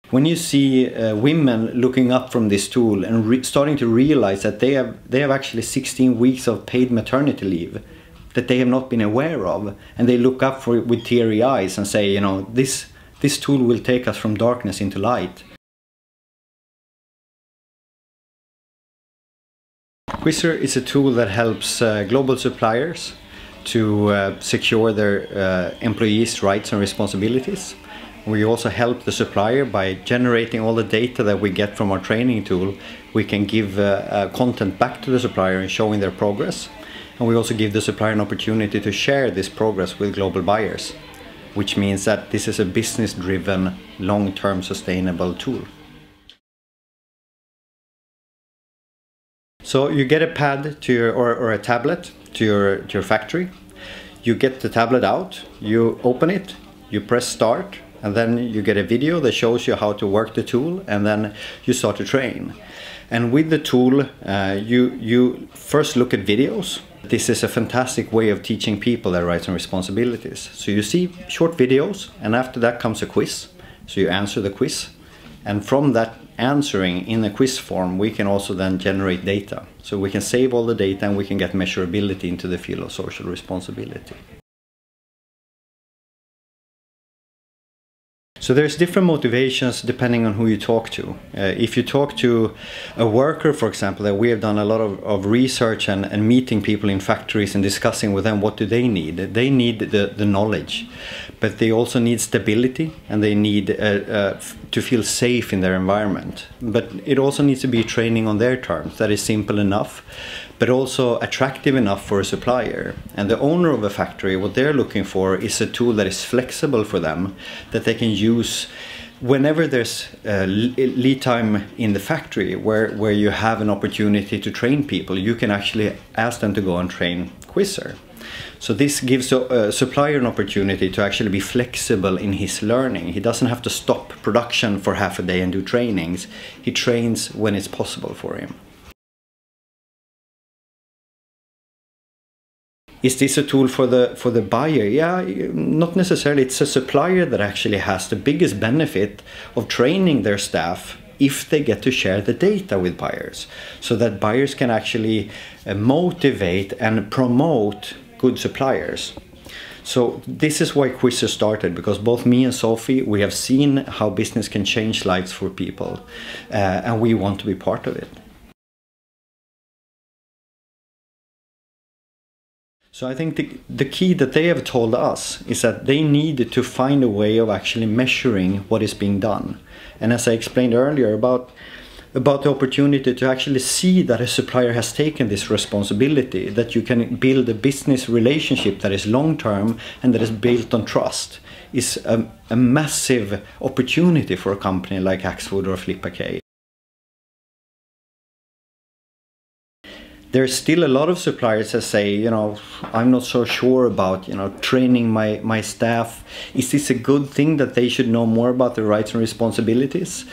When you see women looking up from this tool and starting to realize that they have actually 16 weeks of paid maternity leave that they have not been aware of, and they look up for it with teary eyes and say, you know, this tool will take us from darkness into light. QuizRR is a tool that helps global suppliers to secure their employees' rights and responsibilities. We also help the supplier by generating all the data that we get from our training tool. We can give content back to the supplier and showing their progress. And we also give the supplier an opportunity to share this progress with global buyers, which means that this is a business-driven, long-term sustainable tool. So you get a pad to your, or a tablet to your factory. You get the tablet out, you open it, you press start, and then you get a video that shows you how to work the tool, and then you start to train. And with the tool, you first look at videos. This is a fantastic way of teaching people their rights and responsibilities. So you see short videos, and after that comes a quiz. So you answer the quiz. And from that answering in a quiz form, we can also then generate data. So we can save all the data and we can get measurability into the field of social responsibility. So there's different motivations depending on who you talk to. If you talk to a worker, for example, that we have done a lot of research and meeting people in factories and discussing with them what do they need. They need the knowledge, but they also need stability, and they need to feel safe in their environment. But it also needs to be training on their terms that is simple enough, but also attractive enough for a supplier. And the owner of a factory, what they're looking for is a tool that is flexible for them, that they can use whenever there's lead time in the factory where you have an opportunity to train people. You can actually ask them to go and train QuizRR. So this gives a supplier an opportunity to actually be flexible in his learning. He doesn't have to stop production for half a day and do trainings. He trains when it's possible for him. Is this a tool for the buyer? Yeah, not necessarily. It's a supplier that actually has the biggest benefit of training their staff if they get to share the data with buyers, so that buyers can actually motivate and promote good suppliers. So this is why QuizRR started, because both me and Sofie, we have seen how business can change lives for people, and we want to be part of it. So I think the key that they have told us is that they need to find a way of actually measuring what is being done. And as I explained earlier about the opportunity to actually see that a supplier has taken this responsibility, that you can build a business relationship that is long-term and that is built on trust, is a massive opportunity for a company like Axfood or Filippa K. There's still a lot of suppliers that say, you know, I'm not so sure about, you know, training my staff. Is this a good thing that they should know more about their rights and responsibilities?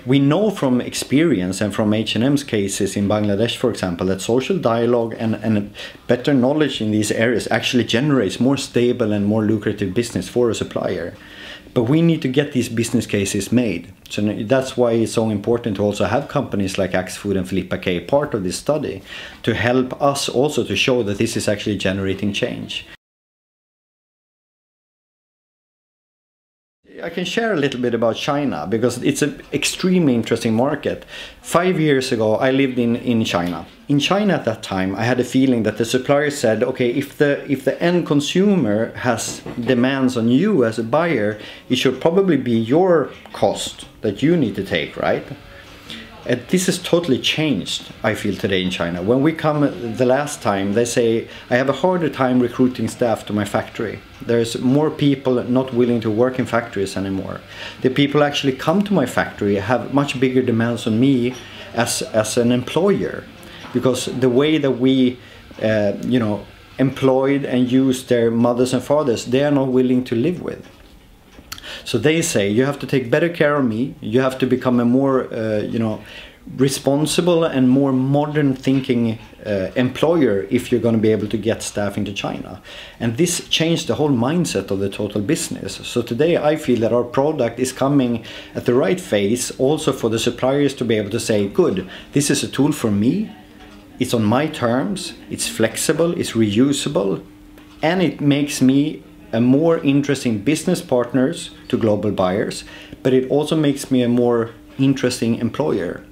We know from experience and from H&M's cases in Bangladesh, for example, that social dialogue and better knowledge in these areas actually generates more stable and more lucrative business for a supplier. But we need to get these business cases made. So that's why it's so important to also have companies like Axfood and Filippa K part of this study, to help us also to show that this is actually generating change. I can share a little bit about China, because it's an extremely interesting market. 5 years ago, I lived in China. In China at that time, I had a feeling that the supplier said, okay, if the end consumer has demands on you as a buyer, it should probably be your cost that you need to take, right? And this has totally changed, I feel, today in China. When we come the last time, they say, I have a harder time recruiting staff to my factory. There's more people not willing to work in factories anymore. The people actually come to my factory have much bigger demands on me as an employer, because the way that we, employed and used their mothers and fathers, they are not willing to live with. So they say, you have to take better care of me, you have to become a more, responsible and more modern thinking employer if you're going to be able to get staff into China. And this changed the whole mindset of the total business. So today I feel that our product is coming at the right phase also for the suppliers to be able to say, good, this is a tool for me, it's on my terms, it's flexible, it's reusable, and it makes me a more interesting business partners to global buyers, but it also makes me a more interesting employer.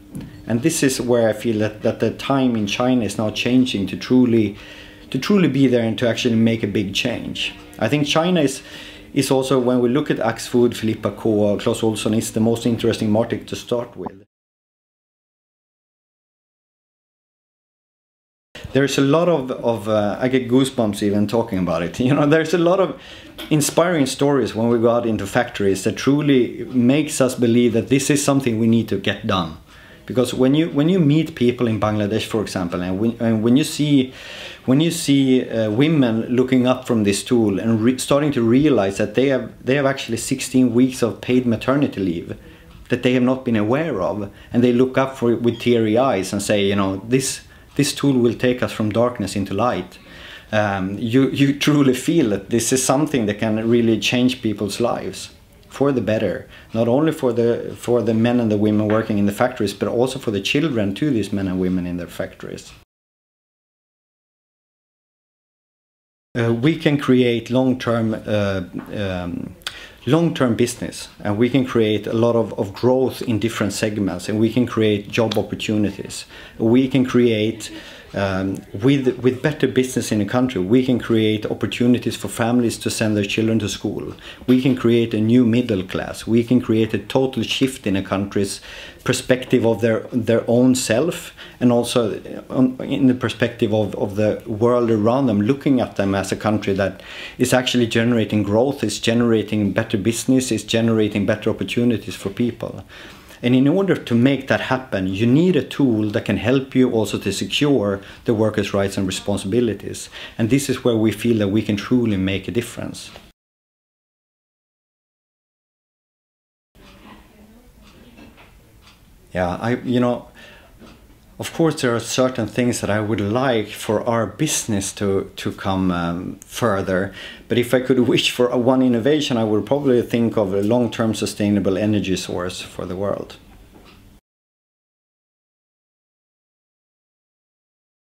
And this is where I feel that the time in China is now changing to truly be there and to actually make a big change. I think China is also, when we look at Axfood, Filippa K, Clas Ohlson, is the most interesting market to start with. There's a lot of I get goosebumps even talking about it. You know, there's a lot of inspiring stories when we go out into factories that truly makes us believe that this is something we need to get done. Because when you meet people in Bangladesh, for example, and when you see women looking up from this tool and starting to realize that they have actually 16 weeks of paid maternity leave that they have not been aware of, and they look up for it with teary eyes and say, you know, this tool will take us from darkness into light. You truly feel that this is something that can really change people's lives for the better, not only for the men and the women working in the factories, but also for the children to these men and women in their factories. We can create long-term business, and we can create a lot of growth in different segments, and we can create job opportunities. We can create with better business in a country, we can create opportunities for families to send their children to school. We can create a new middle class. We can create a total shift in a country's perspective of their own self, and also in the perspective of the world around them, looking at them as a country that is actually generating growth, is generating better business, is generating better opportunities for people. And in order to make that happen, you need a tool that can help you also to secure the workers' rights and responsibilities. And this is where we feel that we can truly make a difference. Yeah, of course there are certain things that I would like for our business to come further. But if I could wish for one innovation, I would probably think of a long-term sustainable energy source for the world.